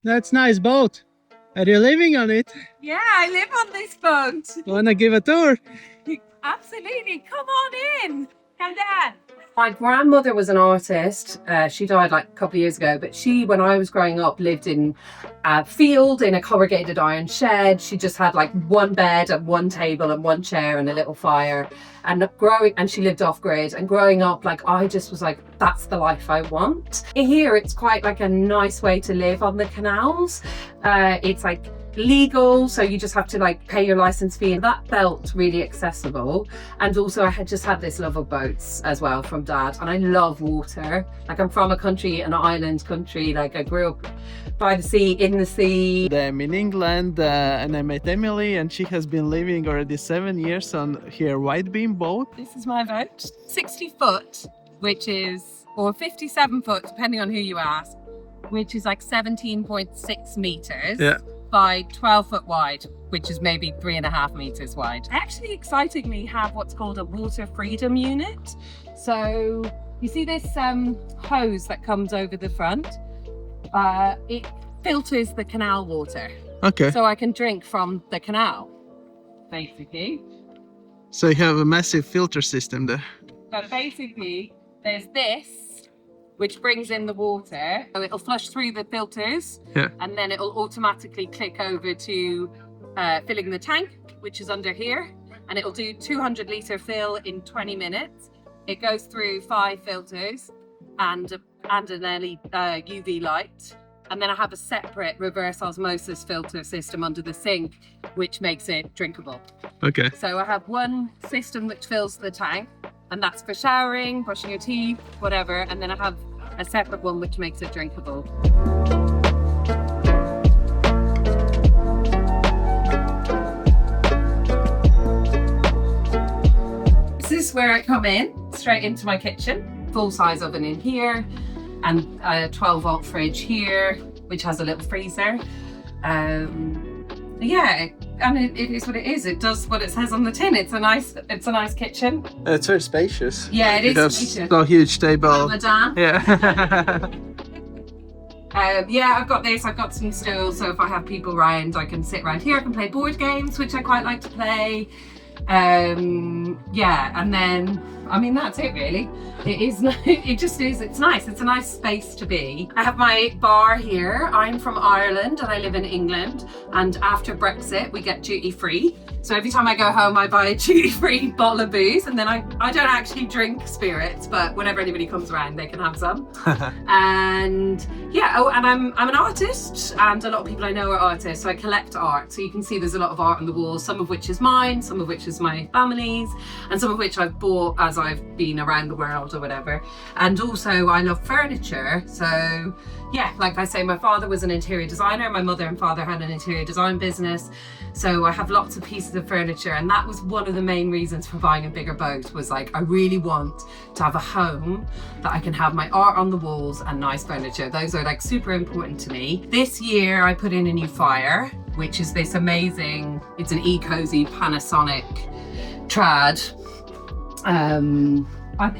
That's nice boat. Are you living on it? Yeah, I live on this boat. Wanna give a tour? Absolutely. Come on in. Come down. My grandmother was an artist. She died like a couple of years ago, but she, when I was growing up, lived in a field in a corrugated iron shed. She just had like one bed and one table and one chair and a little fire. And she lived off grid. And growing up, like I just was like, that's the life I want. Here, it's quite like a nice way to live on the canals. It's like legal, so you just have to like pay your license fee, and that felt really accessible. And also I had just had this love of boats as well from Dad, and I love water. Like I'm from an island country, like I grew up by the sea, in the sea. I'm in England and I met Emily, and she has been living already 7 years on her Widebeam boat. This is my boat. 60 foot, which is, or 57 foot, depending on who you ask, which is like 17.6 meters. Yeah. By 12 foot wide, which is maybe 3.5 meters wide. I actually excitingly have what's called a water freedom unit. So you see this hose that comes over the front? It filters the canal water. Okay. So I can drink from the canal, basically. So you have a massive filter system there. But basically, there's this, which brings in the water. So it'll flush through the filters, Yeah. and then it'll automatically click over to filling the tank, which is under here, and it'll do 200 litre fill in 20 minutes. It goes through 5 filters and an UV light. And then I have a separate reverse osmosis filter system under the sink, which makes it drinkable. Okay. So I have one system which fills the tank, and that's for showering, brushing your teeth, whatever. And then I have a separate one which makes it drinkable. This is where I come in, straight into my kitchen. Full size oven in here, and a 12-volt fridge here, which has a little freezer. Yeah, and it is what it is. It does what it says on the tin. It's a nice kitchen. It's very spacious. Yeah, it is spacious. A huge table. Madame. Yeah. Yeah, I've got this. I've got some stools, so if I have people around, I can sit around here. I can play board games, which I quite like to play. Yeah, and then that's it really. It just is, it's nice. It's a nice space to be. I have my bar here. I'm from Ireland and I live in England, and after Brexit we get duty free. So every time I go home I buy a duty free bottle of booze, and then I don't actually drink spirits, but whenever anybody comes around they can have some. And yeah, and I'm an artist, and a lot of people I know are artists, so I collect art. So you can see there's a lot of art on the walls, some of which is mine, some of which is my family's, and some of which I've bought as I've been around the world or whatever. And also I love furniture, so yeah, like I say, my father was an interior designer, my mother and father had an interior design business, so I have lots of pieces of furniture, and that was one of the main reasons for buying a bigger boat. Was like, I really want to have a home that I can have my art on the walls and nice furniture. Those are like super important to me. This year I put in a new fire, which is this amazing, it's an eco-cozy Panasonic trad.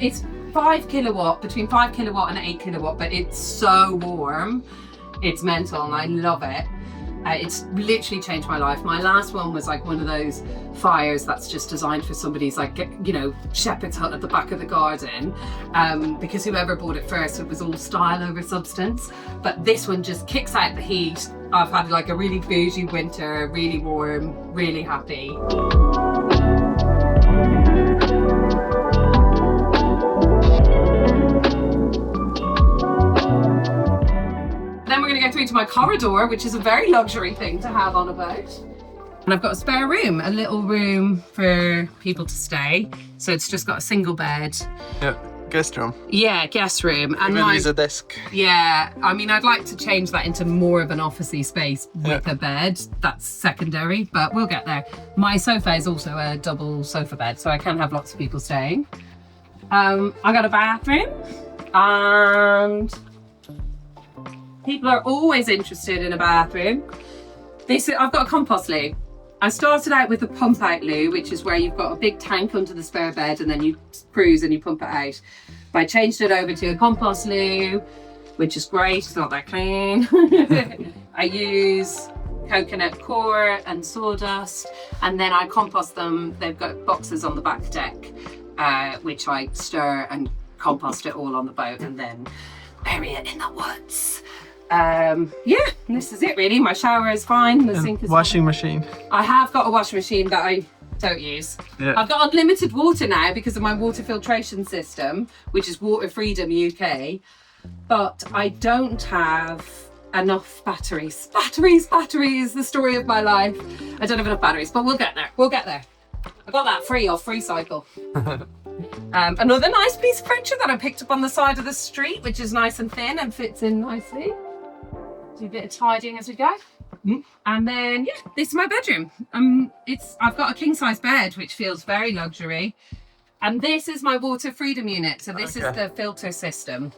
It's 5 kilowatt, between 5 kilowatt and 8 kilowatt, but it's so warm, it's mental, and I love it. It's literally changed my life. My last one was like one of those fires that's just designed for somebody's like, shepherd's hut at the back of the garden, because whoever bought it first, it was all style over substance. But this one just kicks out the heat. I've had like a really bougie winter, really warm, really happy. Then we're going to go through to my corridor, which is a very luxury thing to have on a boat. And I've got a spare room, a little room for people to stay. So it's just got a single bed. Yeah, guest room. Yeah, guest room. And Even with a desk. Yeah, I'd like to change that into more of an officey space with a bed. That's secondary, but we'll get there. My sofa is also a double sofa bed, so I can have lots of people staying. I got a bathroom, and people are always interested in a bathroom. I've got a compost loo. I started out with a pump out loo, which is where you've got a big tank under the spare bed and then you cruise and you pump it out. But I changed it over to a compost loo, which is great. It's not that clean. I use coconut coir and sawdust, and then I compost them. They've got boxes on the back deck, which I stir and compost it all on the boat and then bury it in the woods. Yeah, and this is it really. My shower is fine. The sink is washing fine. machine. I have got a washing machine that I don't use. Yeah. I've got unlimited water now because of my water filtration system, which is Water Freedom UK, but I don't have enough batteries. Batteries, the story of my life. I don't have enough batteries, but we'll get there. I got that free off Free Cycle. Another nice piece of furniture that I picked up on the side of the street, which is nice and thin and fits in nicely. Do a bit of tidying as we go. And then, yeah, this is my bedroom. I've got a king size bed, which feels very luxury. And this is my water freedom unit. So this is the filter system.